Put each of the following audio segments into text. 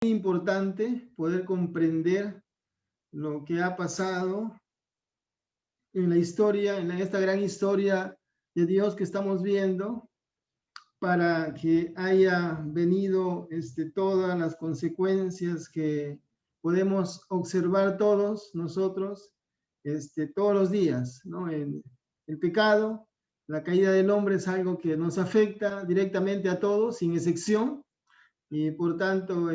muy importante poder comprender lo que ha pasado en la historia, en esta gran historia de Dios que estamos viendo, para que haya venido todas las consecuencias que podemos observar todos nosotros todos los días, ¿no? El pecado, la caída del hombre es algo que nos afecta directamente a todos, sin excepción, y por tanto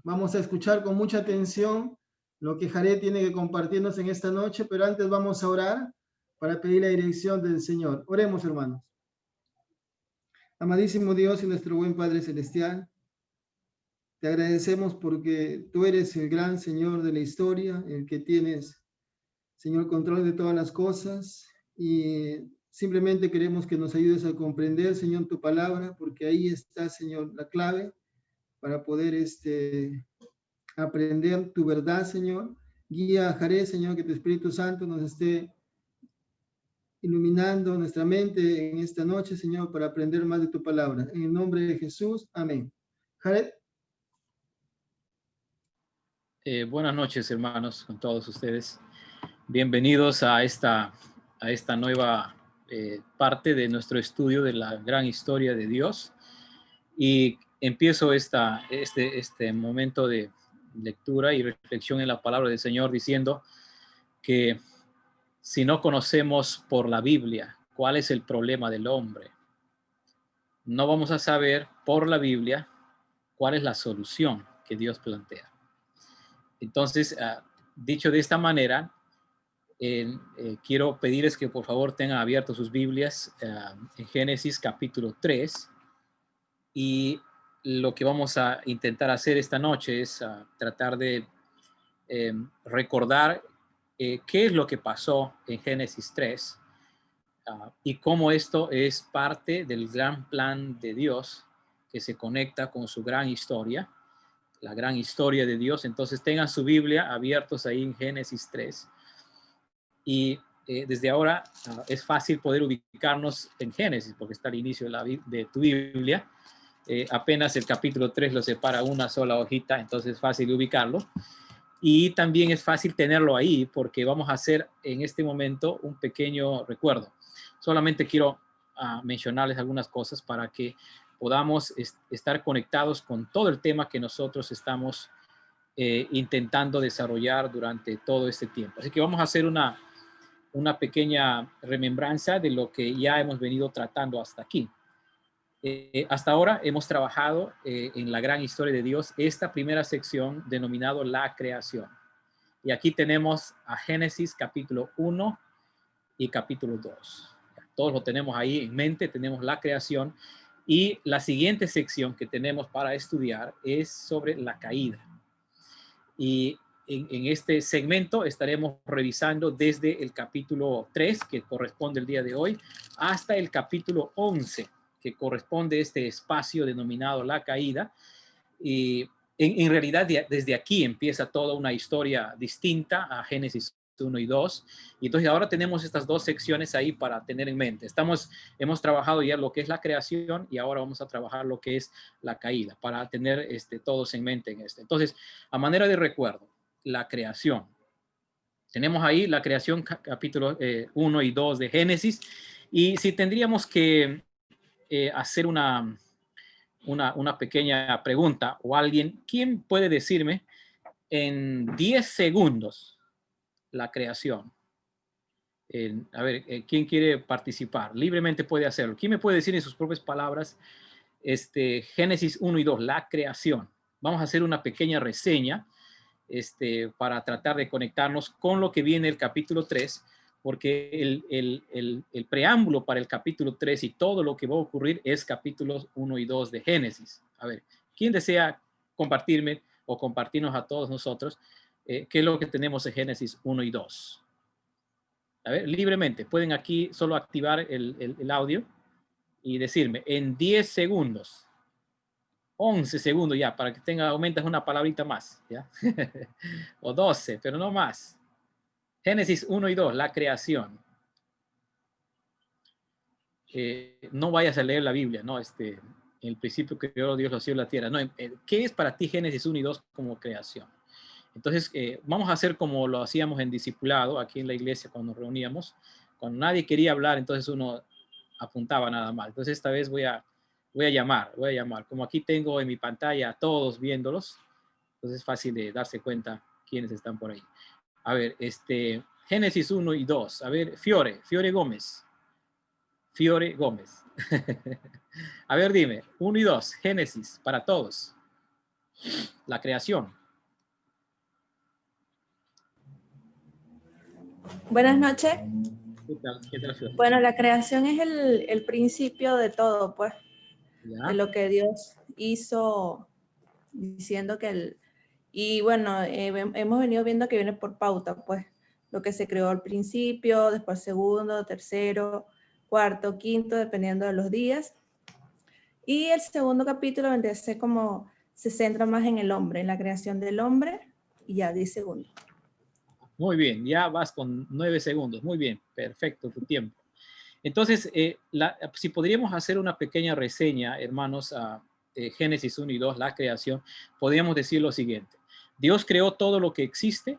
vamos a escuchar con mucha atención lo que Jared tiene que compartirnos en esta noche, pero antes vamos a orar para pedir la dirección del Señor. Oremos, hermanos. Amadísimo Dios y nuestro buen Padre Celestial, te agradecemos porque tú eres el gran Señor de la historia, el que tienes, Señor, control de todas las cosas, y simplemente queremos que nos ayudes a comprender, Señor, tu palabra, porque ahí está, Señor, la clave para poder aprender tu verdad, Señor. Guía a Jared, Señor, que tu Espíritu Santo nos esté iluminando nuestra mente en esta noche, Señor, para aprender más de tu palabra. En el nombre de Jesús, amén. Jared. Buenas noches, hermanos, con todos ustedes. Bienvenidos a esta nueva parte de nuestro estudio de la gran historia de Dios. Y empiezo este momento de lectura y reflexión en la palabra del Señor diciendo que si no conocemos por la Biblia cuál es el problema del hombre, no vamos a saber por la Biblia cuál es la solución que Dios plantea. Entonces, dicho de esta manera, quiero pedirles que por favor tengan abiertas sus Biblias en Génesis capítulo 3, y lo que vamos a intentar hacer esta noche es tratar de recordar qué es lo que pasó en Génesis 3 y cómo esto es parte del gran plan de Dios que se conecta con su gran historia, la gran historia de Dios. Entonces tengan su Biblia abiertos ahí en Génesis 3. Y desde ahora es fácil poder ubicarnos en Génesis, porque está al inicio de tu Biblia. Apenas el capítulo 3 lo separa una sola hojita, entonces es fácil ubicarlo. Y también es fácil tenerlo ahí, porque vamos a hacer en este momento un pequeño recuerdo. Solamente quiero mencionarles algunas cosas para que podamos estar conectados con todo el tema que nosotros estamos intentando desarrollar durante todo este tiempo. Así que vamos a hacer una pequeña remembranza de lo que ya hemos venido tratando hasta aquí. Hasta ahora hemos trabajado en la gran historia de Dios, esta primera sección denominado la creación. Y aquí tenemos a Génesis capítulo 1 y capítulo 2. Todos lo tenemos ahí en mente, tenemos la creación. Y la siguiente sección que tenemos para estudiar es sobre la caída. Y en este segmento estaremos revisando desde el capítulo 3, que corresponde el día de hoy, hasta el capítulo 11, que corresponde a este espacio denominado la caída. Y en realidad desde aquí empieza toda una historia distinta a Génesis 1 y 2. Y entonces ahora tenemos estas dos secciones ahí para tener en mente. Hemos trabajado ya lo que es la creación y ahora vamos a trabajar lo que es la caída para tener todos en mente en este. Entonces, a manera de recuerdo, la creación. Tenemos ahí la creación capítulo 1 y 2 de Génesis. Y si tendríamos que hacer una pequeña pregunta o alguien, ¿quién puede decirme en 10 segundos la creación? A ver, ¿quién quiere participar? Libremente puede hacerlo. ¿Quién me puede decir en sus propias palabras Génesis 1 y 2, la creación? Vamos a hacer una pequeña reseña para tratar de conectarnos con lo que viene el capítulo 3, porque el preámbulo para el capítulo 3 y todo lo que va a ocurrir es capítulos 1 y 2 de Génesis. A ver, ¿quién desea compartirme o compartirnos a todos nosotros qué es lo que tenemos en Génesis 1 y 2? A ver, libremente, pueden aquí solo activar el audio y decirme en 10 segundos, 11 segundos ya, para que aumentas una palabrita más, ¿ya? O 12, pero no más. Génesis 1 y 2, la creación. No vayas a leer la Biblia, ¿no? En el principio creó Dios los cielos y la tierra. No, ¿qué es para ti Génesis 1 y 2 como creación? Entonces, vamos a hacer como lo hacíamos en discipulado, aquí en la iglesia cuando nos reuníamos. Cuando nadie quería hablar, entonces uno apuntaba nada más. Entonces, esta vez voy a llamar. Como aquí tengo en mi pantalla a todos viéndolos, entonces es fácil de darse cuenta quiénes están por ahí. A ver, Génesis 1 y 2. A ver, Fiore Gómez. Fiore Gómez. A ver, dime, 1 y 2, Génesis, para todos. La creación. Buenas noches. ¿Qué tal, Fiore? Bueno, la creación es el principio de todo, pues, ¿Ya? de lo que Dios hizo, diciendo que y bueno, hemos venido viendo que viene por pauta, pues, lo que se creó al principio, después segundo, tercero, cuarto, quinto, dependiendo de los días. Y el segundo capítulo vendría a ser como, se centra más en el hombre, en la creación del hombre, y ya 10 segundos. Muy bien, ya vas con 9 segundos. Muy bien, perfecto tu tiempo. Entonces, si podríamos hacer una pequeña reseña, hermanos, a Génesis 1 y 2, la creación, podríamos decir lo siguiente. Dios creó todo lo que existe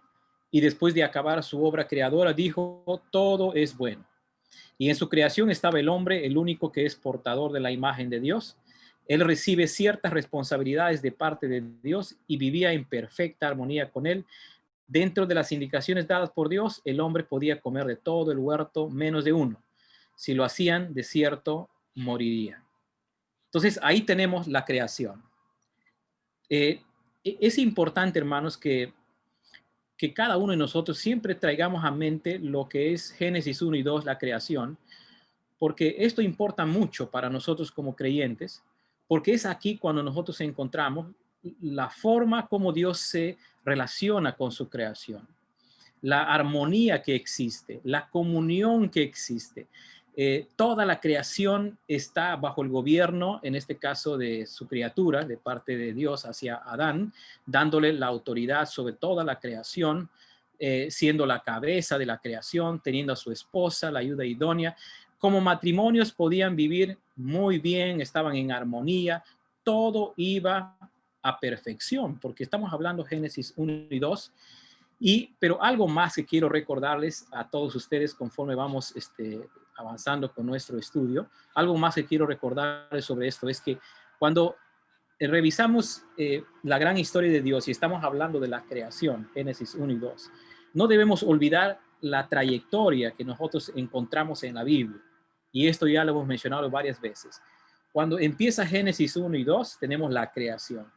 y después de acabar su obra creadora dijo, todo es bueno. Y en su creación estaba el hombre, el único que es portador de la imagen de Dios. Él recibe ciertas responsabilidades de parte de Dios y vivía en perfecta armonía con él. Dentro de las indicaciones dadas por Dios, el hombre podía comer de todo el huerto menos de uno. Si lo hacían, de cierto, moriría. Entonces, ahí tenemos la creación. Es importante, hermanos, que cada uno de nosotros siempre traigamos a mente lo que es Génesis 1 y 2, la creación, porque esto importa mucho para nosotros como creyentes, porque es aquí cuando nosotros encontramos la forma como Dios se relaciona con su creación, la armonía que existe, la comunión que existe. Toda la creación está bajo el gobierno, en este caso de su criatura, de parte de Dios hacia Adán, dándole la autoridad sobre toda la creación, siendo la cabeza de la creación, teniendo a su esposa, la ayuda idónea. Como matrimonios podían vivir muy bien, estaban en armonía, todo iba a perfección, porque estamos hablando Génesis 1 y 2, pero algo más que quiero recordarles a todos ustedes conforme vamos avanzando con nuestro estudio, algo más que quiero recordarles sobre esto es que cuando revisamos la gran historia de Dios y estamos hablando de la creación, Génesis 1 y 2, no debemos olvidar la trayectoria que nosotros encontramos en la Biblia. Y esto ya lo hemos mencionado varias veces. Cuando empieza Génesis 1 y 2, tenemos la creación.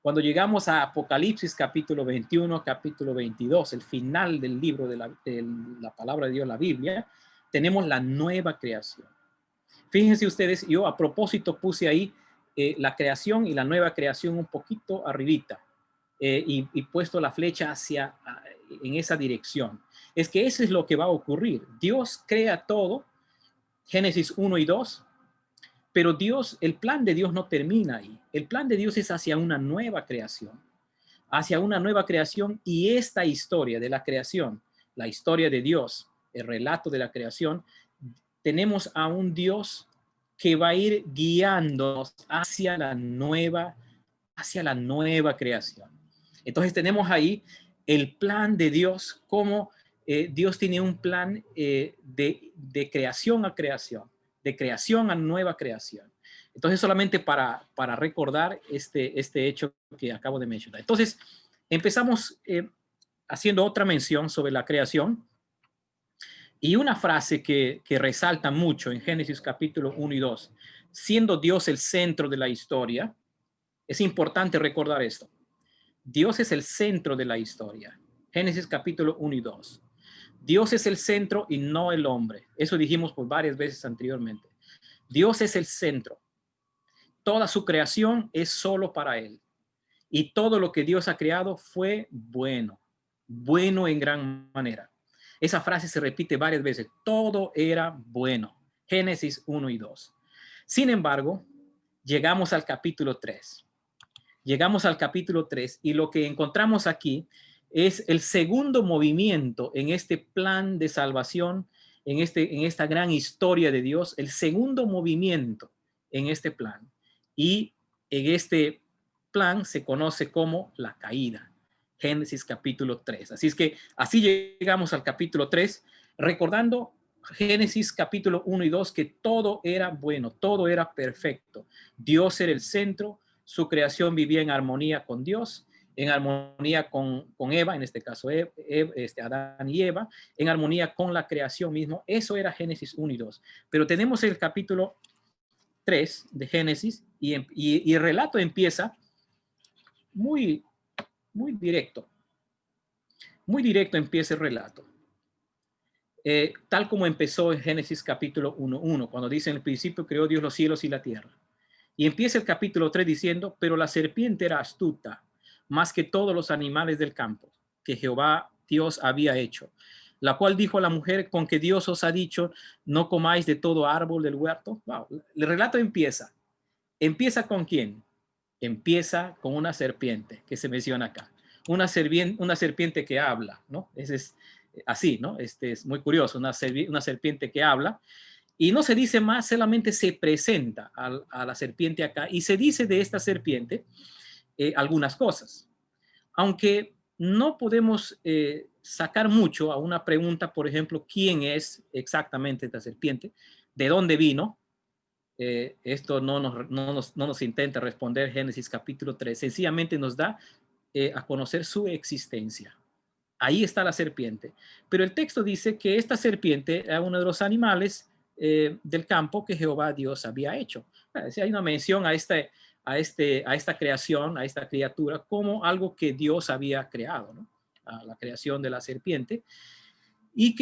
Cuando llegamos a Apocalipsis capítulo 21, capítulo 22, el final del libro de la palabra de Dios, la Biblia, tenemos la nueva creación. Fíjense ustedes, yo a propósito puse ahí la creación y la nueva creación un poquito arribita y puesto la flecha en esa dirección. Es que eso es lo que va a ocurrir. Dios crea todo, Génesis 1 y 2, pero el plan de Dios no termina ahí. El plan de Dios es hacia una nueva creación. Y esta historia de la creación, la historia de Dios, el relato de la creación, tenemos a un Dios que va a ir guiándonos hacia la nueva creación. Entonces tenemos ahí el plan de Dios, como Dios tiene un plan de creación a creación, de creación a nueva creación. Entonces solamente para recordar este hecho que acabo de mencionar. Entonces empezamos haciendo otra mención sobre la creación. Y una frase que resalta mucho en Génesis capítulo 1 y 2, siendo Dios el centro de la historia, es importante recordar esto. Dios es el centro de la historia. Génesis capítulo 1 y 2. Dios es el centro y no el hombre. Eso dijimos por varias veces anteriormente. Dios es el centro. Toda su creación es solo para Él. Y todo lo que Dios ha creado fue bueno. Bueno en gran manera. Esa frase se repite varias veces. Todo era bueno. Génesis 1 y 2. Sin embargo, llegamos al capítulo 3. Llegamos al capítulo 3 y lo que encontramos aquí es el segundo movimiento en este plan de salvación, en esta gran historia de Dios, el segundo movimiento en este plan. y en este plan se conoce como la caída. Génesis capítulo 3. Así es que así llegamos al capítulo 3, recordando Génesis capítulo 1 y 2, que todo era bueno, todo era perfecto. Dios era el centro, su creación vivía en armonía con Dios, en armonía con Eva, en este caso Adán y Eva, en armonía con la creación mismo. Eso era Génesis 1 y 2. Pero tenemos el capítulo 3 de Génesis y el relato empieza muy directo. Muy directo empieza el relato. Tal como empezó en Génesis capítulo 1:1, cuando dice: en el principio creó Dios los cielos y la tierra. Y empieza el capítulo 3 diciendo: pero la serpiente era astuta, más que todos los animales del campo, que Jehová Dios había hecho, la cual dijo a la mujer: con que Dios os ha dicho, no comáis de todo árbol del huerto. Wow. El relato empieza. ¿Empieza con quién? Empieza con una serpiente que se menciona acá. Una serpiente que habla, ¿no? Ese es así, ¿no? Es muy curioso, una serpiente que habla. Y no se dice más, solamente se presenta a la serpiente acá y se dice de esta serpiente algunas cosas. Aunque no podemos sacar mucho a una pregunta, por ejemplo, ¿quién es exactamente esta serpiente? ¿De dónde vino? Esto no nos intenta responder Génesis capítulo 3, sencillamente nos da a conocer su existencia. Ahí está la serpiente. Pero el texto dice que esta serpiente era uno de los animales del campo que Jehová Dios había hecho. Hay una mención a esta creación, a esta criatura, como algo que Dios había creado, ¿no? A la creación de la serpiente. Y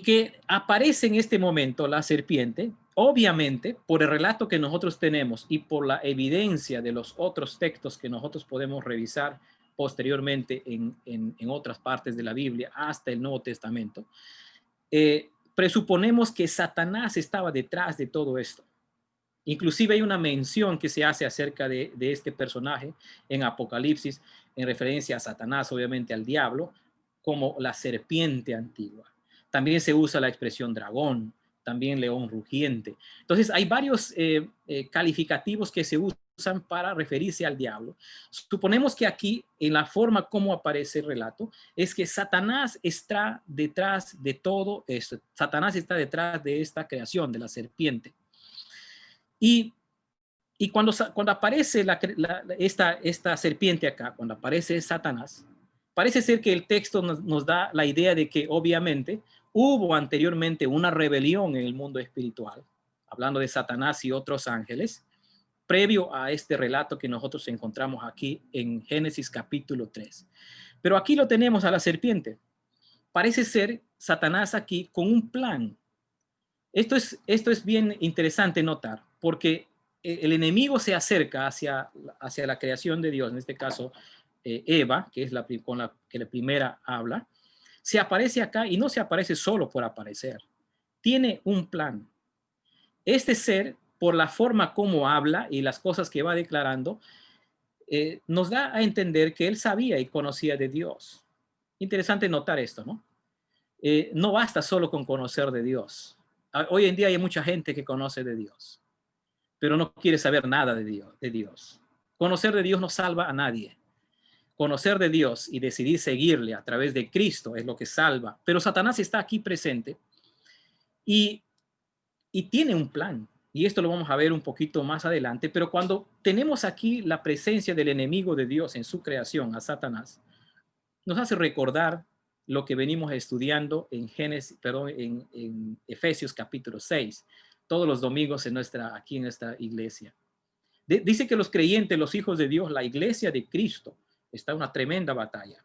que aparece en este momento la serpiente, obviamente, por el relato que nosotros tenemos y por la evidencia de los otros textos que nosotros podemos revisar posteriormente en otras partes de la Biblia, hasta el Nuevo Testamento, presuponemos que Satanás estaba detrás de todo esto. Inclusive hay una mención que se hace acerca de este personaje en Apocalipsis, en referencia a Satanás, obviamente al diablo, como la serpiente antigua. También se usa la expresión dragón, también león rugiente. Entonces hay varios calificativos que se usan para referirse al diablo. Suponemos que aquí, en la forma como aparece el relato, es que Satanás está detrás de todo esto. Satanás está detrás de esta creación, de la serpiente. Y cuando aparece esta serpiente acá, cuando aparece Satanás, parece ser que el texto nos da la idea de que obviamente hubo anteriormente una rebelión en el mundo espiritual, hablando de Satanás y otros ángeles, previo a este relato que nosotros encontramos aquí en Génesis capítulo 3. Pero aquí lo tenemos a la serpiente. Parece ser Satanás aquí con un plan. Esto es bien interesante notar, porque el enemigo se acerca hacia la creación de Dios, en este caso Eva, que es con la que la primera habla, se aparece acá y no se aparece solo por aparecer. Tiene un plan. Este ser, por la forma como habla y las cosas que va declarando, nos da a entender que él sabía y conocía de Dios. Interesante notar esto, ¿no? No basta solo con conocer de Dios. Hoy en día hay mucha gente que conoce de Dios, pero no quiere saber nada de Dios. Conocer de Dios no salva a nadie. Conocer de Dios y decidir seguirle a través de Cristo es lo que salva. Pero Satanás está aquí presente y tiene un plan. Y esto lo vamos a ver un poquito más adelante. Pero cuando tenemos aquí la presencia del enemigo de Dios en su creación, a Satanás, nos hace recordar lo que venimos estudiando en Efesios capítulo 6, todos los domingos aquí en nuestra iglesia. Dice que los creyentes, los hijos de Dios, la iglesia de Cristo, está en una tremenda batalla.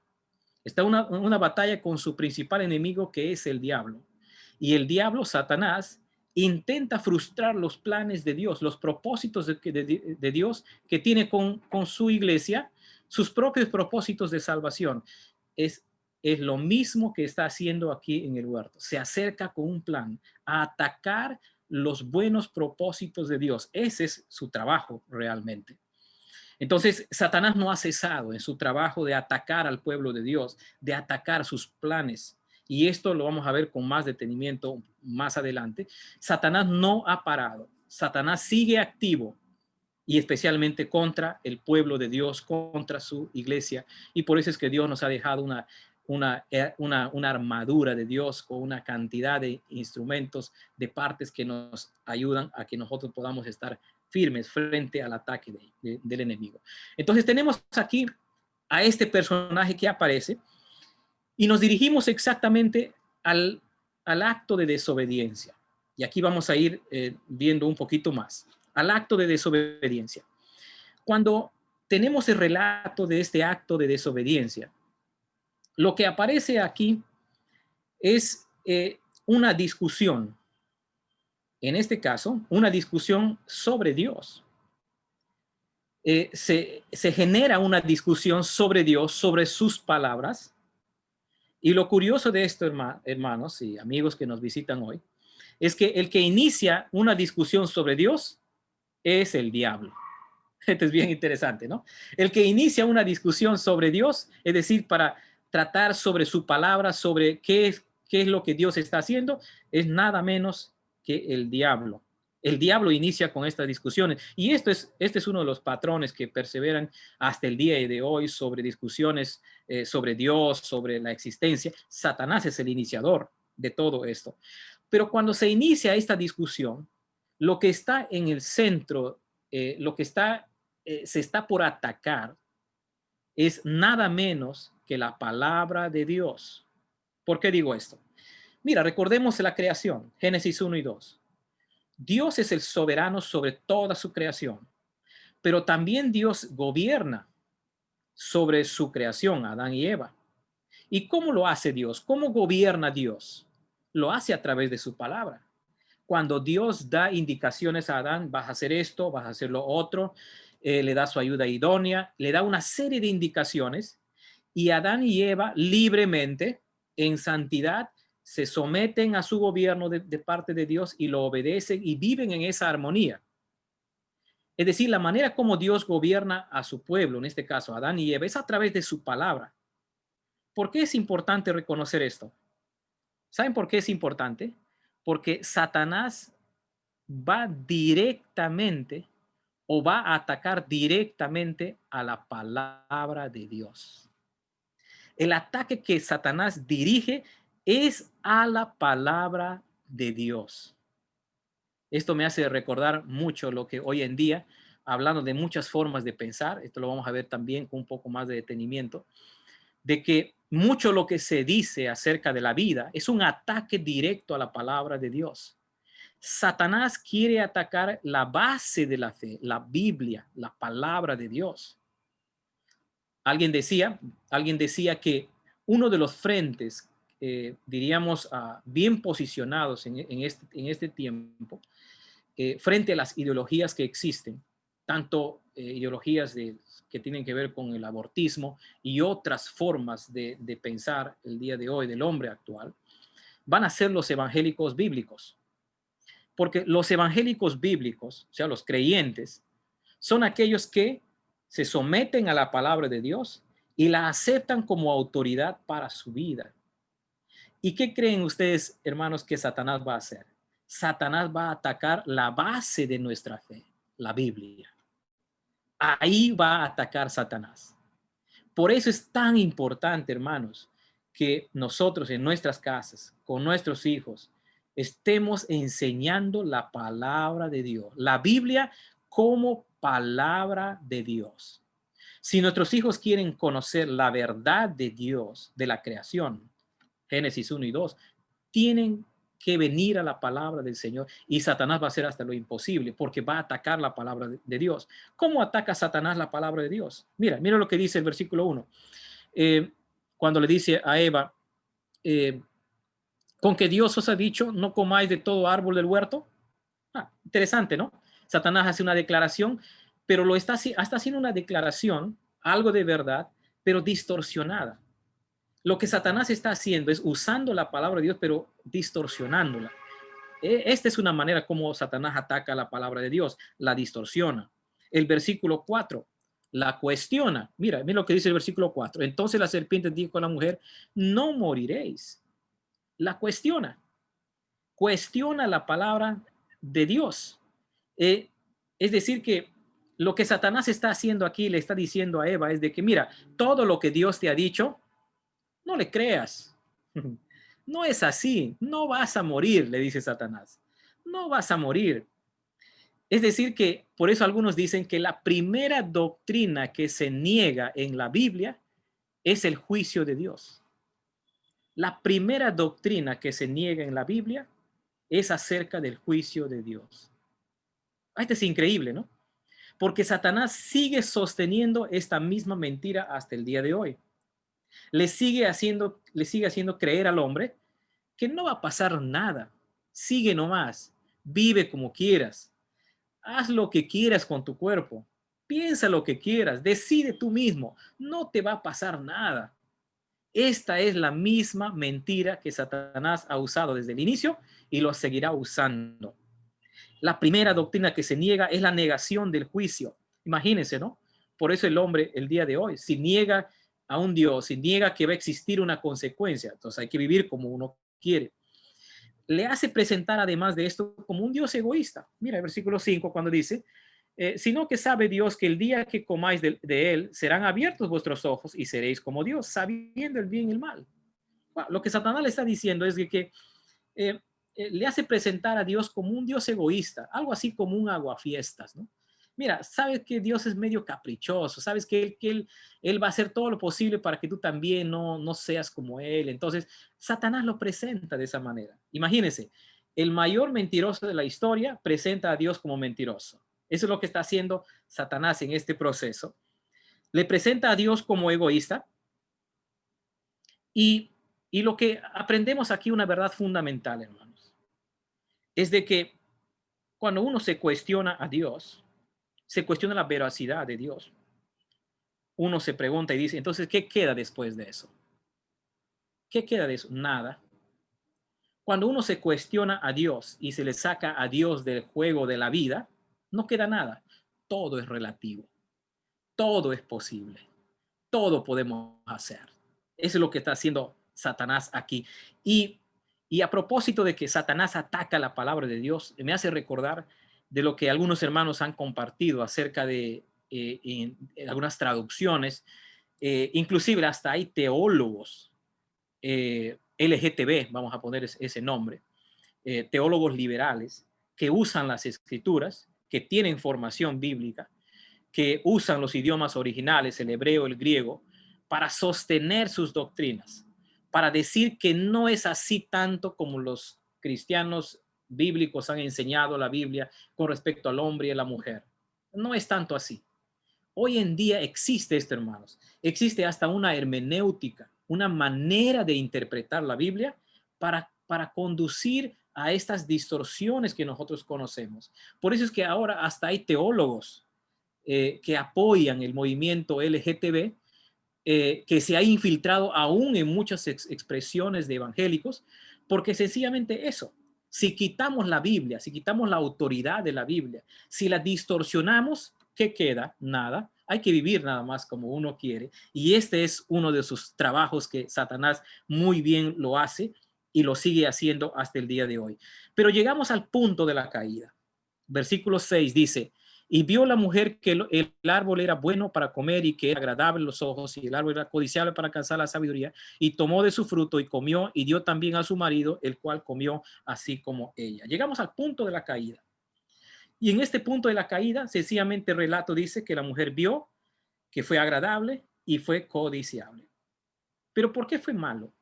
Está una batalla con su principal enemigo, que es el diablo. Y el diablo, Satanás, intenta frustrar los planes de Dios, los propósitos de Dios que tiene con su iglesia, sus propios propósitos de salvación. Es lo mismo que está haciendo aquí en el huerto. Se acerca con un plan a atacar los buenos propósitos de Dios. Ese es su trabajo realmente. Entonces, Satanás no ha cesado en su trabajo de atacar al pueblo de Dios, de atacar sus planes. Y esto lo vamos a ver con más detenimiento más adelante. Satanás no ha parado. Satanás sigue activo, y especialmente contra el pueblo de Dios, contra su iglesia. Y por eso es que Dios nos ha dejado una armadura de Dios con una cantidad de instrumentos, de partes que nos ayudan a que nosotros podamos estar firmes frente al ataque del enemigo. Entonces tenemos aquí a este personaje que aparece y nos dirigimos exactamente al acto de desobediencia. Y aquí vamos a ir viendo un poquito más. Al acto de desobediencia. Cuando tenemos el relato de este acto de desobediencia, lo que aparece aquí es una discusión. En este caso, una discusión sobre Dios. Se genera una discusión sobre Dios, sobre sus palabras. Y lo curioso de esto, hermanos y amigos que nos visitan hoy, es que el que inicia una discusión sobre Dios es el diablo. Esto es bien interesante, ¿no? El que inicia una discusión sobre Dios, es decir, para tratar sobre su palabra, sobre qué es lo que Dios está haciendo, es nada menos que el diablo. El diablo inicia con estas discusiones. Y este es uno de los patrones que perseveran hasta el día de hoy sobre discusiones sobre Dios, sobre la existencia. Satanás es el iniciador de todo esto. Pero cuando se inicia esta discusión, lo que está en el centro, lo que se está por atacar es nada menos que la palabra de Dios. ¿Por qué digo esto? Mira, recordemos la creación, Génesis 1 y 2. Dios es el soberano sobre toda su creación, pero también Dios gobierna sobre su creación, Adán y Eva. ¿Y cómo lo hace Dios? ¿Cómo gobierna Dios? Lo hace a través de su palabra. Cuando Dios da indicaciones a Adán, vas a hacer esto, vas a hacer lo otro, le da su ayuda idónea, le da una serie de indicaciones y Adán y Eva libremente, en santidad, se someten a su gobierno de parte de Dios y lo obedecen y viven en esa armonía. Es decir, la manera como Dios gobierna a su pueblo, en este caso Adán y Eva, es a través de su palabra. ¿Por qué es importante reconocer esto? ¿Saben por qué es importante? Porque Satanás va directamente o va a atacar directamente a la palabra de Dios. El ataque que Satanás dirige es a la palabra de Dios. Esto me hace recordar mucho lo que hoy en día, hablando de muchas formas de pensar, esto lo vamos a ver también con un poco más de detenimiento, de que mucho lo que se dice acerca de la vida es un ataque directo a la palabra de Dios. Satanás quiere atacar la base de la fe, la Biblia, la palabra de Dios. Alguien decía que uno de los frentes, diríamos, bien posicionados en este tiempo, frente a las ideologías que existen, tanto ideologías que tienen que ver con el abortismo y otras formas de pensar el día de hoy del hombre actual, van a ser los evangélicos bíblicos. Porque los evangélicos bíblicos, o sea, los creyentes, son aquellos que se someten a la palabra de Dios y la aceptan como autoridad para su vida. ¿Y qué creen ustedes, hermanos, que Satanás va a hacer? Satanás va a atacar la base de nuestra fe, la Biblia. Ahí va a atacar Satanás. Por eso es tan importante, hermanos, que nosotros en nuestras casas, con nuestros hijos, estemos enseñando la palabra de Dios, la Biblia como palabra de Dios. Si nuestros hijos quieren conocer la verdad de Dios, de la creación, Génesis 1 y 2, tienen que venir a la palabra del Señor y Satanás va a hacer hasta lo imposible porque va a atacar la palabra de Dios. ¿Cómo ataca Satanás la palabra de Dios? Mira lo que dice el versículo 1. Cuando le dice a Eva, con que Dios os ha dicho, no comáis de todo árbol del huerto. Interesante, ¿no? Satanás hace una declaración, pero está haciendo una declaración, algo de verdad, pero distorsionada. Lo que Satanás está haciendo es usando la palabra de Dios, pero distorsionándola. Esta es una manera como Satanás ataca la palabra de Dios, la distorsiona. El versículo 4 la cuestiona. Mira lo que dice el versículo 4. Entonces la serpiente dijo a la mujer, no moriréis. La cuestiona la palabra de Dios. Es decir, que lo que Satanás está haciendo aquí, le está diciendo a Eva, es de que, mira, todo lo que Dios te ha dicho, no le creas. No es así, no vas a morir, le dice Satanás. No vas a morir. Es decir, que por eso algunos dicen que la primera doctrina que se niega en la Biblia es el juicio de Dios. La primera doctrina que se niega en la Biblia es acerca del juicio de Dios. Esto es increíble, ¿no? Porque Satanás sigue sosteniendo esta misma mentira hasta el día de hoy. Le sigue haciendo creer al hombre que no va a pasar nada. Sigue nomás, vive como quieras, haz lo que quieras con tu cuerpo, piensa lo que quieras, decide tú mismo, no te va a pasar nada. Esta es la misma mentira que Satanás ha usado desde el inicio y lo seguirá usando. La primera doctrina que se niega es la negación del juicio. Imagínense, ¿no? Por eso el hombre, el día de hoy, si niega a un Dios, si niega que va a existir una consecuencia, entonces hay que vivir como uno quiere. Le hace presentar además de esto como un Dios egoísta. Mira el versículo 5 cuando dice, sino que sabe Dios que el día que comáis de él serán abiertos vuestros ojos y seréis como Dios, sabiendo el bien y el mal. Lo que Satanás le está diciendo es que le hace presentar a Dios como un Dios egoísta, algo así como un aguafiestas, ¿no? Mira, sabes que Dios es medio caprichoso, sabes que él va a hacer todo lo posible para que tú también no seas como Él. Entonces, Satanás lo presenta de esa manera. Imagínense, el mayor mentiroso de la historia presenta a Dios como mentiroso. Eso es lo que está haciendo Satanás en este proceso. Le presenta a Dios como egoísta y lo que aprendemos aquí, una verdad fundamental, hermanos, es de que cuando uno se cuestiona a Dios, se cuestiona la veracidad de Dios. Uno se pregunta y dice, entonces, ¿qué queda después de eso? ¿Qué queda de eso? Nada. Cuando uno se cuestiona a Dios y se le saca a Dios del juego de la vida, no queda nada. Todo es relativo. Todo es posible. Todo podemos hacer. Eso es lo que está haciendo Satanás aquí. Y a propósito de que Satanás ataca la palabra de Dios, me hace recordar de lo que algunos hermanos han compartido acerca de en algunas traducciones, inclusive hasta hay teólogos LGTB, vamos a poner ese nombre, teólogos liberales que usan las escrituras, que tienen formación bíblica, que usan los idiomas originales, el hebreo, el griego, para sostener sus doctrinas, para decir que no es así tanto como los cristianos bíblicos han enseñado la Biblia con respecto al hombre y a la mujer. No es tanto así. Hoy en día existe esto, hermanos. Existe hasta una hermenéutica, una manera de interpretar la Biblia para conducir a estas distorsiones que nosotros conocemos. Por eso es que ahora hasta hay teólogos que apoyan el movimiento LGTB, que se ha infiltrado aún en muchas expresiones de evangélicos, porque sencillamente eso, si quitamos la Biblia, si quitamos la autoridad de la Biblia, si la distorsionamos, ¿qué queda? Nada. Hay que vivir nada más como uno quiere. Y este es uno de sus trabajos que Satanás muy bien lo hace y lo sigue haciendo hasta el día de hoy. Pero llegamos al punto de la caída. Versículo 6 dice, y vio la mujer que el árbol era bueno para comer y que era agradable a los ojos y el árbol era codiciable para alcanzar la sabiduría, y tomó de su fruto y comió y dio también a su marido, el cual comió así como ella. Llegamos al punto de la caída. Y en este punto de la caída, sencillamente el relato dice que la mujer vio que fue agradable y fue codiciable. Pero ¿por qué fue malo?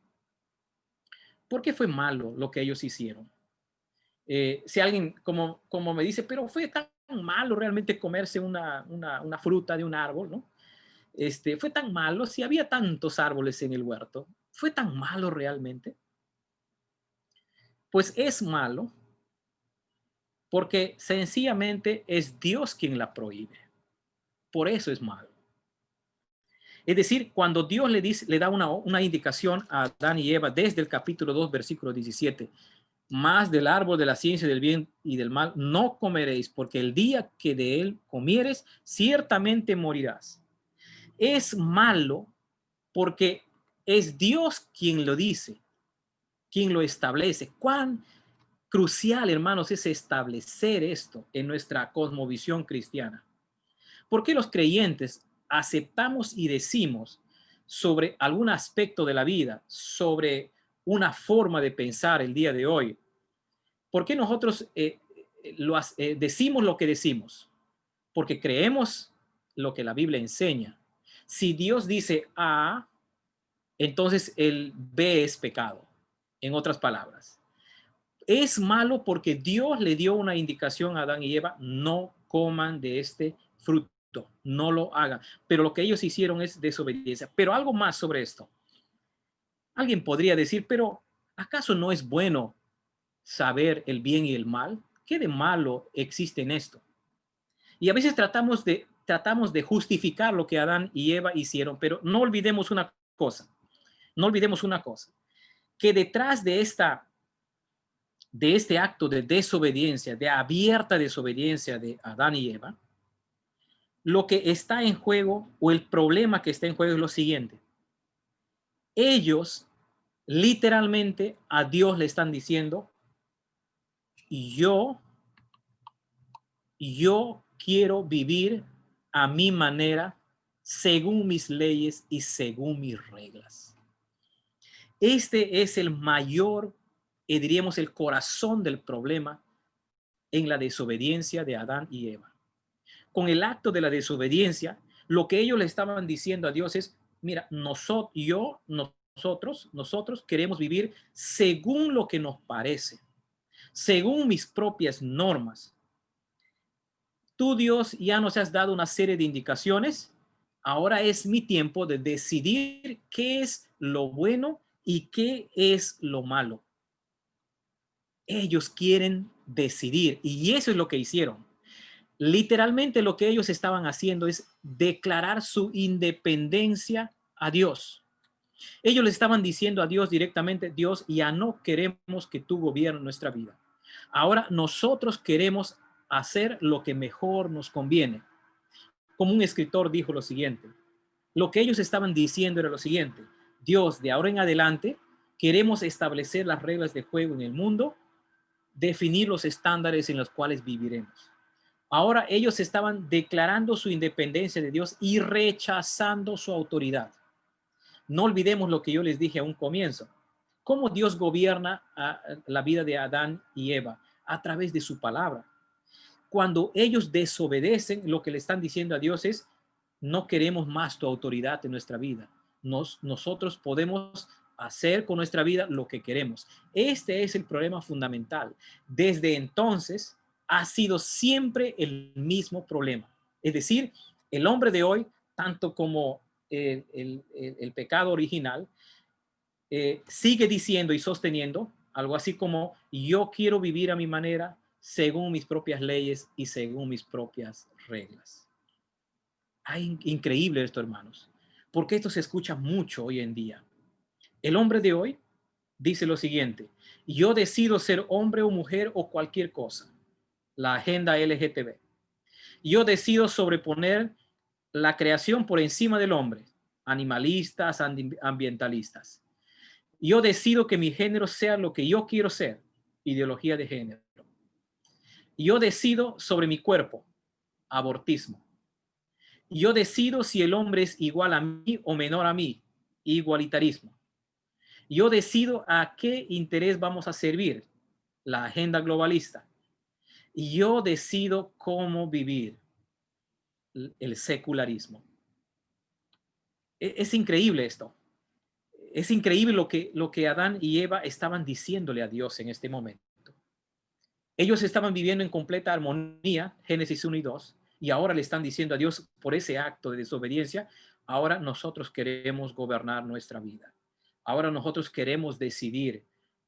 ¿Por qué fue malo lo que ellos hicieron? Si alguien como me dice, pero fue tan malo realmente comerse una fruta de un árbol, ¿no? Fue tan malo, si había tantos árboles en el huerto, ¿fue tan malo realmente? Pues es malo porque sencillamente es Dios quien la prohíbe. Por eso es malo. Es decir, cuando Dios le da una indicación a Adán y Eva desde el capítulo 2, versículo 17, más del árbol de la ciencia del bien y del mal no comeréis, porque el día que de él comieres, ciertamente morirás. Es malo porque es Dios quien lo dice, quien lo establece. crucial, hermanos, es establecer esto en nuestra cosmovisión cristiana. ¿Por qué los creyentes aceptamos y decimos sobre algún aspecto de la vida, sobre una forma de pensar el día de hoy? ¿Por qué nosotros decimos lo que decimos? Porque creemos lo que la Biblia enseña. Si Dios dice A, entonces el B es pecado. En otras palabras, es malo porque Dios le dio una indicación a Adán y Eva: no coman de este fruto, no lo hagan. Pero lo que ellos hicieron es desobediencia. Pero algo más sobre esto. Alguien podría decir, pero ¿acaso no es bueno saber el bien y el mal? ¿Qué de malo existe en esto? Y a veces tratamos de justificar lo que Adán y Eva hicieron, pero no olvidemos una cosa, que detrás de este acto de desobediencia, de abierta desobediencia de Adán y Eva, lo que está en juego, o el problema que está en juego, es lo siguiente. Ellos literalmente a Dios le están diciendo: yo quiero vivir a mi manera, según mis leyes y según mis reglas. Este es el mayor, diríamos, el corazón del problema en la desobediencia de Adán y Eva. Con el acto de la desobediencia, lo que ellos le estaban diciendo a Dios es: mira, nosotros queremos vivir según lo que nos parece, según mis propias normas. Tú, Dios, ya nos has dado una serie de indicaciones. Ahora es mi tiempo de decidir qué es lo bueno y qué es lo malo. Ellos quieren decidir, y eso es lo que hicieron. Literalmente lo que ellos estaban haciendo es declarar su independencia a Dios. Ellos le estaban diciendo a Dios directamente: Dios, ya no queremos que tú gobiernes nuestra vida. Ahora nosotros queremos hacer lo que mejor nos conviene. Como un escritor dijo lo siguiente: lo que ellos estaban diciendo era lo siguiente: Dios, de ahora en adelante queremos establecer las reglas de juego en el mundo, definir los estándares en los cuales viviremos. Ahora ellos estaban declarando su independencia de Dios y rechazando su autoridad. No olvidemos lo que yo les dije a un comienzo: cómo Dios gobierna la vida de Adán y Eva a través de su palabra. Cuando ellos desobedecen, lo que le están diciendo a Dios es: no queremos más tu autoridad en nuestra vida. Nosotros podemos hacer con nuestra vida lo que queremos. Este es el problema fundamental. Desde entonces ha sido siempre el mismo problema. Es decir, el hombre de hoy, tanto como el pecado original, sigue diciendo y sosteniendo algo así como: yo quiero vivir a mi manera, según mis propias leyes y según mis propias reglas. Increíble esto, hermanos, porque esto se escucha mucho hoy en día. El hombre de hoy dice lo siguiente: yo decido ser hombre o mujer o cualquier cosa. La agenda LGTB. Yo decido sobreponer la creación por encima del hombre. Animalistas, ambientalistas. Yo decido que mi género sea lo que yo quiero ser. Ideología de género. Yo decido sobre mi cuerpo. Abortismo. Yo decido si el hombre es igual a mí o menor a mí. Igualitarismo. Yo decido a qué interés vamos a servir. La agenda globalista. Yo decido cómo vivir. El secularismo. Es increíble esto. Es increíble lo que Adán y Eva estaban diciéndole a Dios en este momento. Ellos estaban viviendo en completa armonía, Génesis 1 y 2, y ahora le están diciendo a Dios, por ese acto de desobediencia: ahora nosotros queremos gobernar nuestra vida. Ahora nosotros queremos decidir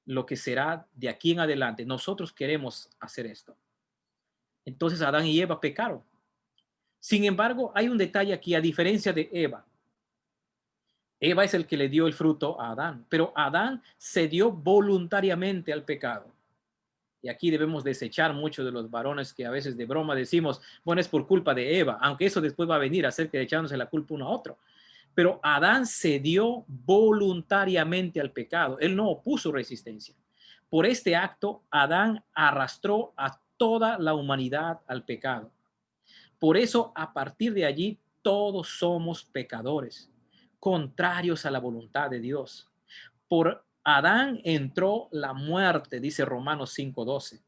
lo que será de aquí en adelante. Nosotros queremos hacer esto. Entonces Adán y Eva pecaron. Sin embargo, hay un detalle aquí, a diferencia de Eva. Eva es el que le dio el fruto a Adán, pero Adán cedió voluntariamente al pecado. Y aquí debemos desechar muchos de los varones que a veces de broma decimos: bueno, es por culpa de Eva, aunque eso después va a venir a ser que echándose la culpa uno a otro. Pero Adán cedió voluntariamente al pecado. Él no opuso resistencia. Por este acto, Adán arrastró a toda la humanidad al pecado. Por eso, a partir de allí, todos somos pecadores, contrarios a la voluntad de Dios. Por Adán entró la muerte, dice Romanos 5:12.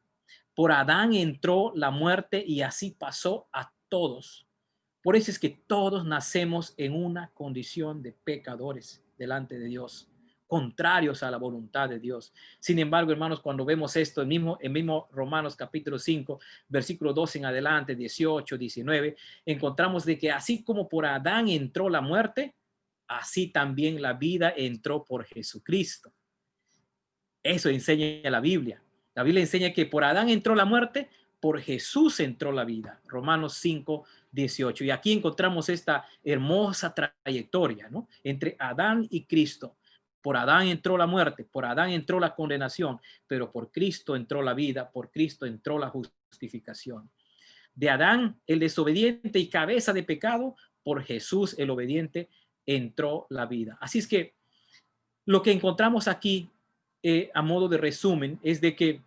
Por Adán entró la muerte y así pasó a todos. Por eso es que todos nacemos en una condición de pecadores delante de Dios, contrarios a la voluntad de Dios. Sin embargo, hermanos, cuando vemos esto, el mismo Romanos capítulo 5, versículo 12 en adelante, 18, 19, encontramos de que así como por Adán entró la muerte, así también la vida entró por Jesucristo. Eso enseña la Biblia. La Biblia enseña que por Adán entró la muerte, por Jesús entró la vida. Romanos 5, 18. Y aquí encontramos esta hermosa trayectoria, ¿no? Entre Adán y Cristo. Por Adán entró la muerte, por Adán entró la condenación, pero por Cristo entró la vida, por Cristo entró la justificación. De Adán, el desobediente y cabeza de pecado, por Jesús, el obediente, entró la vida. Así es que lo que encontramos aquí, a modo de resumen, es de que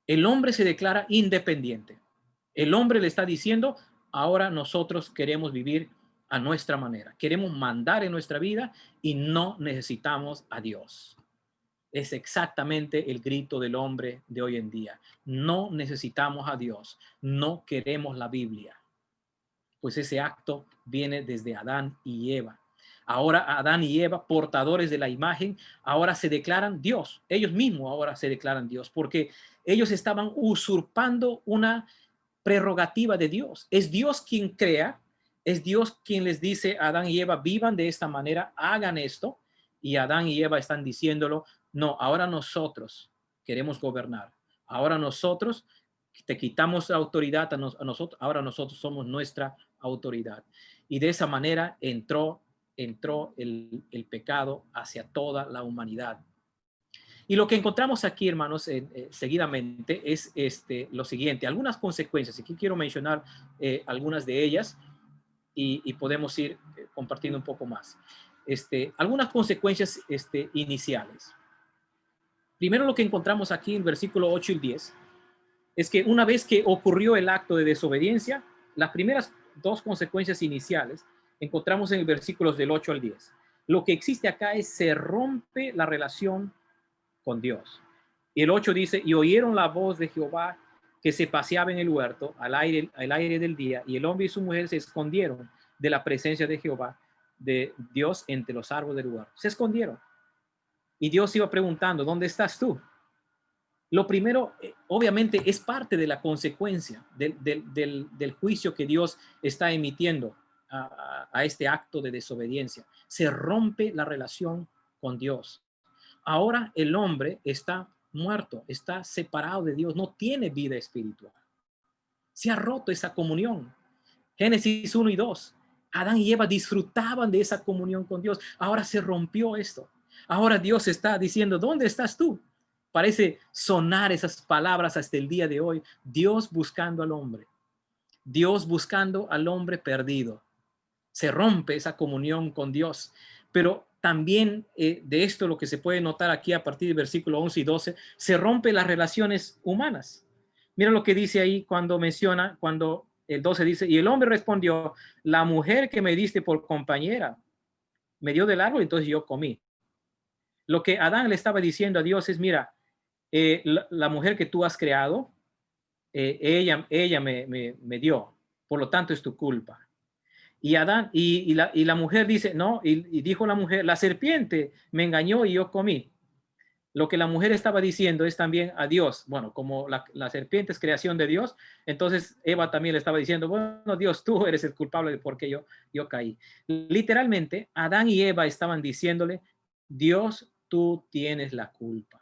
el hombre se declara independiente. El hombre le está diciendo, ahora nosotros queremos vivir a nuestra manera. Queremos mandar en nuestra vida y no necesitamos a Dios. Es exactamente el grito del hombre de hoy en día. No necesitamos a Dios. No queremos la Biblia. Pues ese acto viene desde Adán y Eva. Ahora Adán y Eva, portadores de la imagen, ahora se declaran Dios. Ellos mismos ahora se declaran Dios porque ellos estaban usurpando una prerrogativa de Dios. Es Dios quien crea, es Dios quien les dice a Adán y Eva, vivan de esta manera, hagan esto. Y Adán y Eva están diciéndolo, no, ahora nosotros queremos gobernar. Ahora nosotros te quitamos la autoridad a nosotros, ahora nosotros somos nuestra autoridad. Y de esa manera entró el pecado hacia toda la humanidad. Y lo que encontramos aquí, hermanos, seguidamente es lo siguiente, algunas consecuencias. Aquí quiero mencionar algunas de ellas y podemos ir compartiendo un poco más. Algunas consecuencias iniciales. Primero, lo que encontramos aquí en versículo 8 y 10 es que una vez que ocurrió el acto de desobediencia, las primeras dos consecuencias iniciales encontramos en el versículos del 8 al 10. Lo que existe acá es se rompe la relación con Dios. Y el 8 dice, y oyeron la voz de Jehová que se paseaba en el huerto al aire del día, y el hombre y su mujer se escondieron de la presencia de Jehová, de Dios, entre los árboles del huerto. Se escondieron. Y Dios iba preguntando, ¿dónde estás tú? Lo primero, obviamente, es parte de la consecuencia del juicio que Dios está emitiendo a este acto de desobediencia. Se rompe la relación con Dios. Ahora el hombre está muerto, está separado de Dios, no tiene vida espiritual. Se ha roto esa comunión. Génesis 1 y 2. Adán y Eva disfrutaban de esa comunión con Dios. Ahora se rompió esto. Ahora Dios está diciendo, ¿dónde estás tú? Parece sonar esas palabras hasta el día de hoy. Dios buscando al hombre. Dios buscando al hombre perdido. Se rompe esa comunión con Dios. Pero también de esto lo que se puede notar aquí a partir del versículo 11 y 12, se rompen las relaciones humanas. Mira lo que dice ahí cuando menciona, cuando el 12 dice, y el hombre respondió, la mujer que me diste por compañera me dio del árbol, entonces yo comí. Lo que Adán le estaba diciendo a Dios es, mira, la mujer que tú has creado, ella me dio, por lo tanto es tu culpa. Y Adán y la mujer dice, no, y dijo la mujer, la serpiente me engañó y yo comí. Lo que la mujer estaba diciendo es también a Dios, bueno, como la serpiente es creación de Dios, entonces Eva también le estaba diciendo, bueno, Dios, tú eres el culpable de por qué yo caí. Literalmente, Adán y Eva estaban diciéndole, Dios, tú tienes la culpa.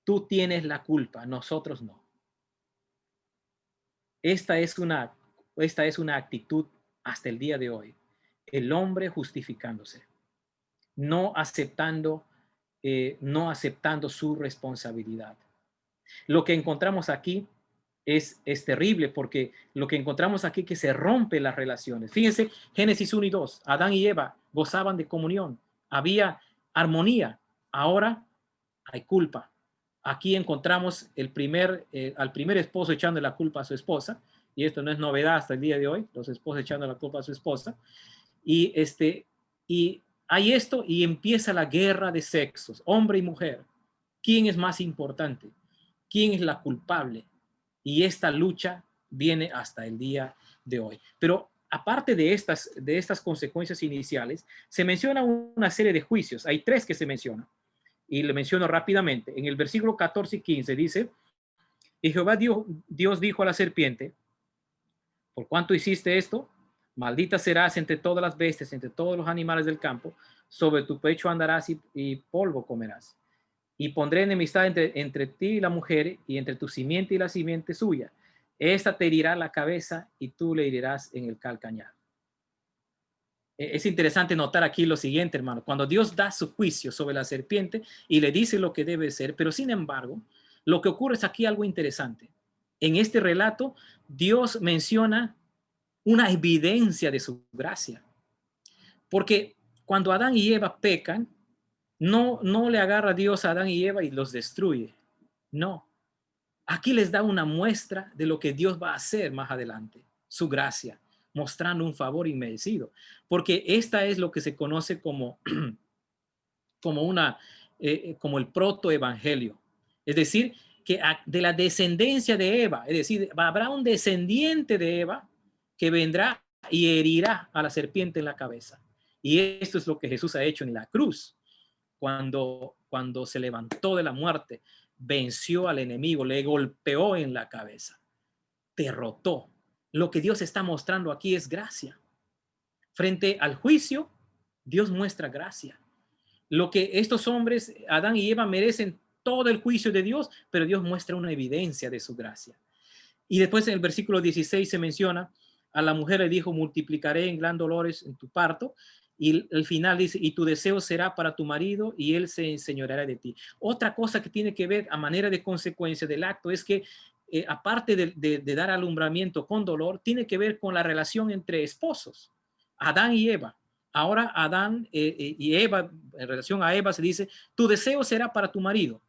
Tú tienes la culpa, nosotros no. Esta es una actitud hasta el día de hoy. El hombre justificándose, no aceptando su responsabilidad. Lo que encontramos aquí es terrible porque lo que encontramos aquí es que se rompen las relaciones. Fíjense, Génesis 1 y 2, Adán y Eva gozaban de comunión, había armonía. Ahora hay culpa. Aquí encontramos al primer esposo echando la culpa a su esposa, y esto no es novedad hasta el día de hoy, los esposos echando la culpa a su esposa, y hay esto y empieza la guerra de sexos, hombre y mujer. ¿Quién es más importante? ¿Quién es la culpable? Y esta lucha viene hasta el día de hoy. Pero aparte de estas consecuencias iniciales, se menciona una serie de juicios. Hay 3 que se mencionan. Y le menciono rápidamente. En el versículo 14 y 15 dice, y Jehová Dios dijo a la serpiente, por cuanto hiciste esto, maldita serás entre todas las bestias, entre todos los animales del campo, sobre tu pecho andarás y polvo comerás. Y pondré enemistad entre ti y la mujer, y entre tu simiente y la simiente suya. Esta te herirá la cabeza y tú le herirás en el calcañar. Es interesante notar aquí lo siguiente, hermano. Cuando Dios da su juicio sobre la serpiente y le dice lo que debe ser, pero sin embargo, lo que ocurre es aquí algo interesante. En este relato, Dios menciona una evidencia de su gracia. Porque cuando Adán y Eva pecan, no le agarra Dios a Adán y Eva y los destruye. No. Aquí les da una muestra de lo que Dios va a hacer más adelante, su gracia, mostrando un favor inmerecido. Porque esta es lo que se conoce como, como el protoevangelio. Es decir, que de la descendencia de Eva, es decir, habrá un descendiente de Eva que vendrá y herirá a la serpiente en la cabeza. Y esto es lo que Jesús ha hecho en la cruz. Cuando se levantó de la muerte, venció al enemigo, le golpeó en la cabeza, derrotó. Lo que Dios está mostrando aquí es gracia. Frente al juicio, Dios muestra gracia. Lo que estos hombres, Adán y Eva, merecen todo el juicio de Dios, pero Dios muestra una evidencia de su gracia. Y después en el versículo 16 se menciona, a la mujer le dijo, multiplicaré en gran dolores en tu parto. Y el final dice, y tu deseo será para tu marido y él se enseñoreará de ti. Otra cosa que tiene que ver a manera de consecuencia del acto es que aparte de dar alumbramiento con dolor, tiene que ver con la relación entre esposos, Adán y Eva. Ahora Adán y Eva, en relación a Eva se dice, tu deseo será para tu marido.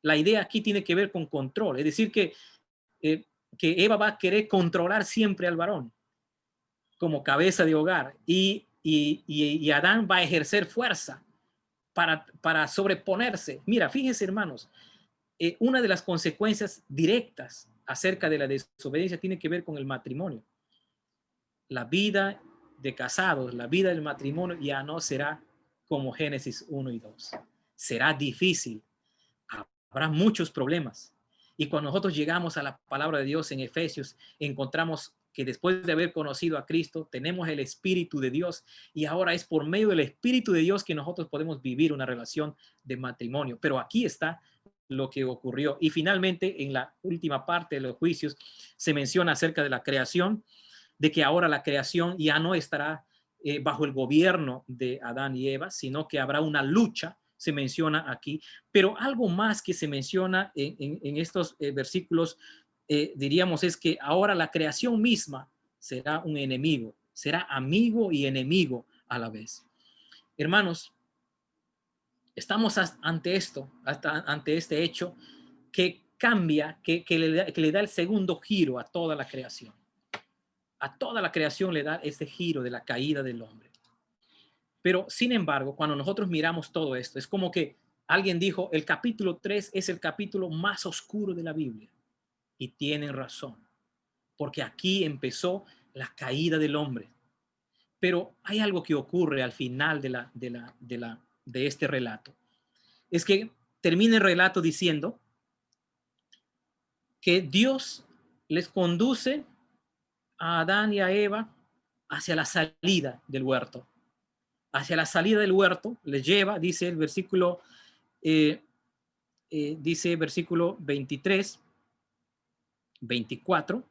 La idea aquí tiene que ver con control, es decir, que Eva va a querer controlar siempre al varón como cabeza de hogar y Adán va a ejercer fuerza para sobreponerse. Mira, fíjense, hermanos, una de las consecuencias directas acerca de la desobediencia tiene que ver con el matrimonio. La vida de casados, la vida del matrimonio ya no será como Génesis 1 y 2. Será difícil. Habrá muchos problemas. Y cuando nosotros llegamos a la palabra de Dios en Efesios, encontramos que después de haber conocido a Cristo, tenemos el Espíritu de Dios y ahora es por medio del Espíritu de Dios que nosotros podemos vivir una relación de matrimonio. Pero aquí está lo que ocurrió. Y finalmente, en la última parte de los juicios, se menciona acerca de la creación, de que ahora la creación ya no estará bajo el gobierno de Adán y Eva, sino que habrá una lucha, se menciona aquí, pero algo más que se menciona en estos versículos, diríamos, es que ahora la creación misma será un enemigo, será amigo y enemigo a la vez. Hermanos, estamos ante esto, ante este hecho que cambia, que le da el segundo giro a toda la creación. A toda la creación le da este giro de la caída del hombre. Pero, sin embargo, cuando nosotros miramos todo esto, es como que alguien dijo, el capítulo 3 es el capítulo más oscuro de la Biblia. Y tienen razón, porque aquí empezó la caída del hombre. Pero hay algo que ocurre al final de este relato. Es que termina el relato diciendo que Dios les conduce a Adán y a Eva hacia la salida del huerto. Hacia la salida del huerto les lleva, dice el versículo, dice versículo 23, 24,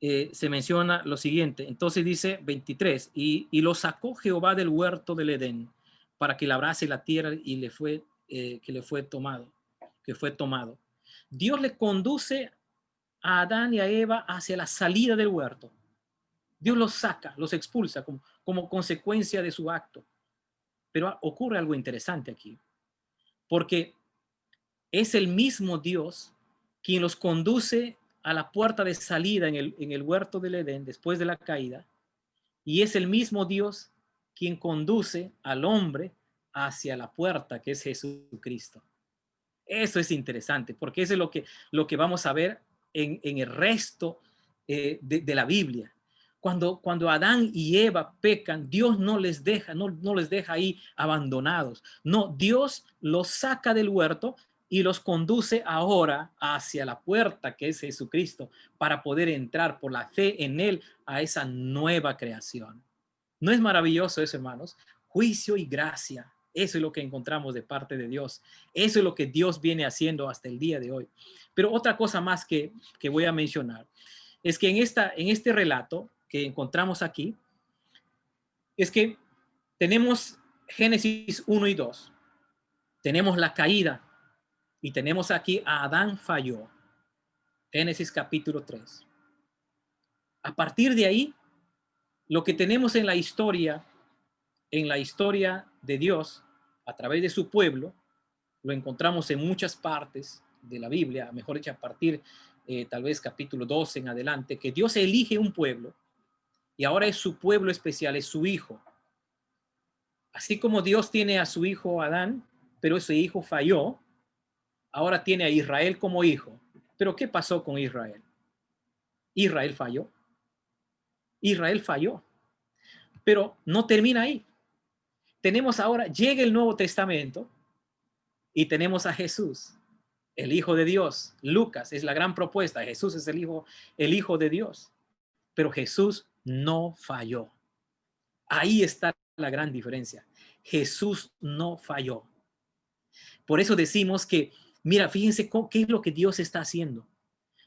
se menciona lo siguiente. Entonces dice 23, y lo sacó Jehová del huerto del Edén para que labrase la tierra y que fue tomado. Dios le conduce a Adán y a Eva hacia la salida del huerto. Dios los saca, los expulsa como consecuencia de su acto. Pero ocurre algo interesante aquí, porque es el mismo Dios quien los conduce a la puerta de salida en el huerto del Edén después de la caída, y es el mismo Dios quien conduce al hombre hacia la puerta que es Jesucristo. Eso es interesante, porque eso es lo que vamos a ver en el resto de la Biblia. Cuando Adán y Eva pecan, Dios no les deja ahí abandonados. No, Dios los saca del huerto y los conduce ahora hacia la puerta que es Jesucristo para poder entrar por la fe en Él a esa nueva creación. ¿No es maravilloso eso, hermanos? Juicio y gracia. Eso es lo que encontramos de parte de Dios. Eso es lo que Dios viene haciendo hasta el día de hoy. Pero otra cosa más que voy a mencionar es que en este relato que encontramos aquí, es que tenemos Génesis 1 y 2. Tenemos la caída y tenemos aquí a Adán falló. Génesis capítulo 3. A partir de ahí, lo que tenemos en la historia de Dios, a través de su pueblo, lo encontramos en muchas partes de la Biblia, mejor dicho, a partir tal vez capítulo 12 en adelante, que Dios elige un pueblo y ahora es su pueblo especial, es su hijo. Así como Dios tiene a su hijo Adán, pero ese hijo falló, ahora tiene a Israel como hijo. Pero ¿qué pasó con Israel? Israel falló. Israel falló. Pero no termina ahí. Tenemos ahora, llega el Nuevo Testamento y tenemos a Jesús, el Hijo de Dios. Lucas es la gran propuesta. Jesús es el hijo de Dios. Pero Jesús no falló. Ahí está la gran diferencia. Jesús no falló. Por eso decimos que, mira, fíjense qué es lo que Dios está haciendo.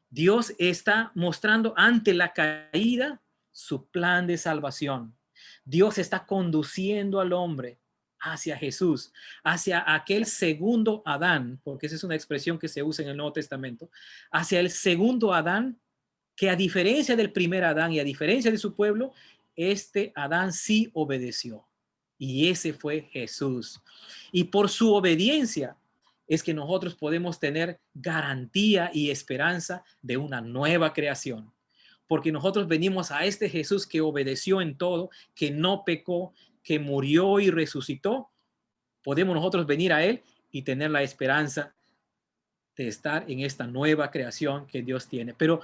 Dios está mostrando ante la caída su plan de salvación. Dios está conduciendo al hombre hacia Jesús, hacia aquel segundo Adán, porque esa es una expresión que se usa en el Nuevo Testamento, hacia el segundo Adán, que a diferencia del primer Adán y a diferencia de su pueblo, este Adán sí obedeció. Y ese fue Jesús. Y por su obediencia es que nosotros podemos tener garantía y esperanza de una nueva creación. Porque nosotros venimos a este Jesús que obedeció en todo, que no pecó, que murió y resucitó. Podemos nosotros venir a Él y tener la esperanza de estar en esta nueva creación que Dios tiene. Pero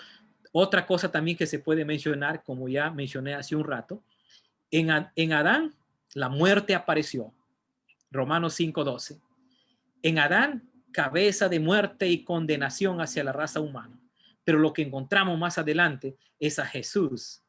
otra cosa también que se puede mencionar, como ya mencioné hace un rato, en Adán la muerte apareció. Romanos 5:12. En Adán, cabeza de muerte y condenación hacia la raza humana. Pero lo que encontramos más adelante es a Jesús,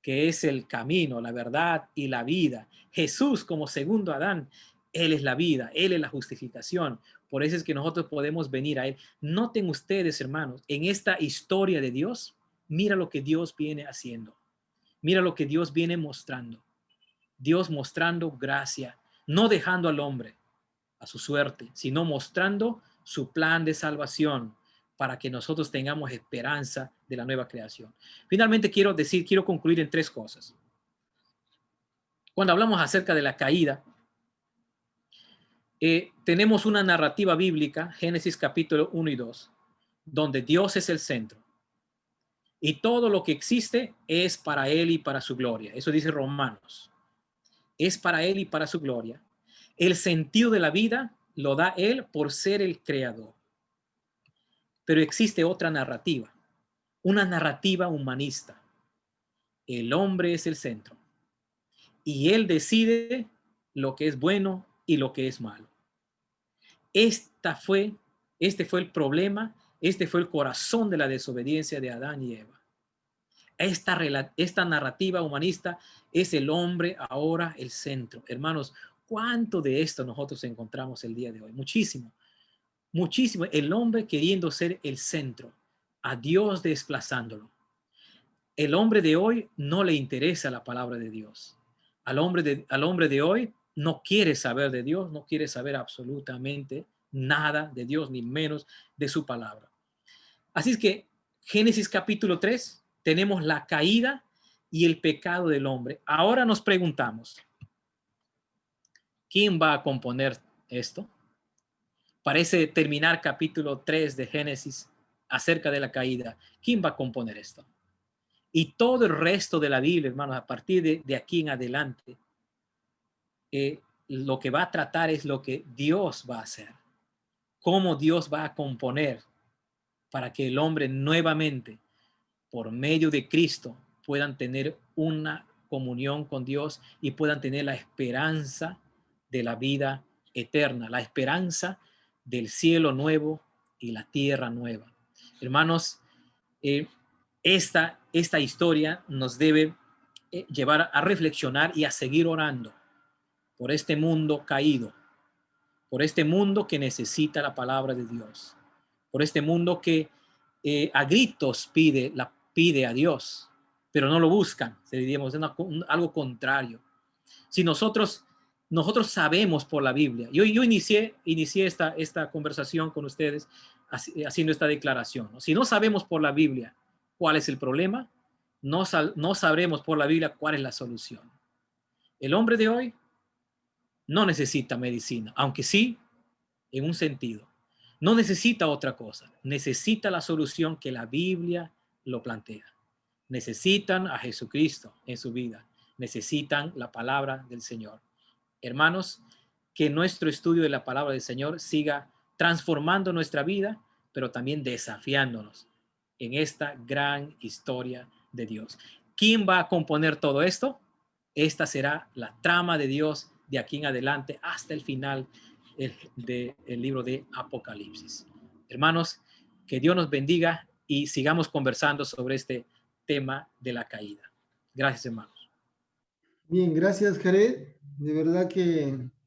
que es el camino, la verdad y la vida. Jesús como segundo Adán, Él es la vida, Él es la justificación. Por eso es que nosotros podemos venir a Él. Noten ustedes, hermanos, en esta historia de Dios, mira lo que Dios viene haciendo. Mira lo que Dios viene mostrando. Dios mostrando gracia, no dejando al hombre a su suerte, sino mostrando su plan de salvación para que nosotros tengamos esperanza de la nueva creación. Finalmente quiero concluir en 3 cosas. Cuando hablamos acerca de la caída, tenemos una narrativa bíblica, Génesis capítulo 1 y 2, donde Dios es el centro. Y todo lo que existe es para Él y para su gloria. Eso dice Romanos. Es para Él y para su gloria. El sentido de la vida lo da Él por ser el creador. Pero existe otra narrativa, una narrativa humanista. El hombre es el centro y Él decide lo que es bueno y lo que es malo. Este fue el problema, este fue el corazón de la desobediencia de Adán y Eva. Esta narrativa humanista es el hombre ahora el centro. Hermanos, ¿cuánto de esto nosotros encontramos el día de hoy? Muchísimo, muchísimo. El hombre queriendo ser el centro, a Dios desplazándolo. El hombre de hoy no le interesa la palabra de Dios. Al hombre de hoy no quiere saber de Dios, no quiere saber absolutamente nada de Dios, ni menos de su palabra. Así es que Génesis capítulo 3, tenemos la caída y el pecado del hombre. Ahora nos preguntamos, ¿quién va a componer esto? parece terminar capítulo 3 de Génesis acerca de la caída. ¿Quién va a componer esto? Y todo el resto de la Biblia, hermanos, a partir de aquí en adelante, lo que va a tratar es lo que Dios va a hacer, cómo Dios va a componer para que el hombre nuevamente, por medio de Cristo, puedan tener una comunión con Dios y puedan tener la esperanza de la vida eterna, la esperanza del cielo nuevo y la tierra nueva. Hermanos, esta historia nos debe llevar a reflexionar y a seguir orando por este mundo caído, por este mundo que necesita la palabra de Dios, por este mundo que a gritos pide a Dios, pero no lo buscan, diríamos, es algo contrario. Si nosotros sabemos por la Biblia, yo inicié esta conversación con ustedes haciendo esta declaración, ¿no? Si no sabemos por la Biblia cuál es el problema, no sabremos por la Biblia cuál es la solución. El hombre de hoy no necesita medicina, aunque sí, en un sentido. No necesita otra cosa. Necesita la solución que la Biblia lo plantea. Necesitan a Jesucristo en su vida. Necesitan la palabra del Señor. Hermanos, que nuestro estudio de la palabra del Señor siga transformando nuestra vida, pero también desafiándonos en esta gran historia de Dios. ¿Quién va a componer todo esto? Esta será la trama de Dios de aquí en adelante hasta el final del libro de Apocalipsis. Hermanos, que Dios nos bendiga y sigamos conversando sobre este tema de la caída. Gracias, hermanos. Bien, gracias, Jared. De verdad que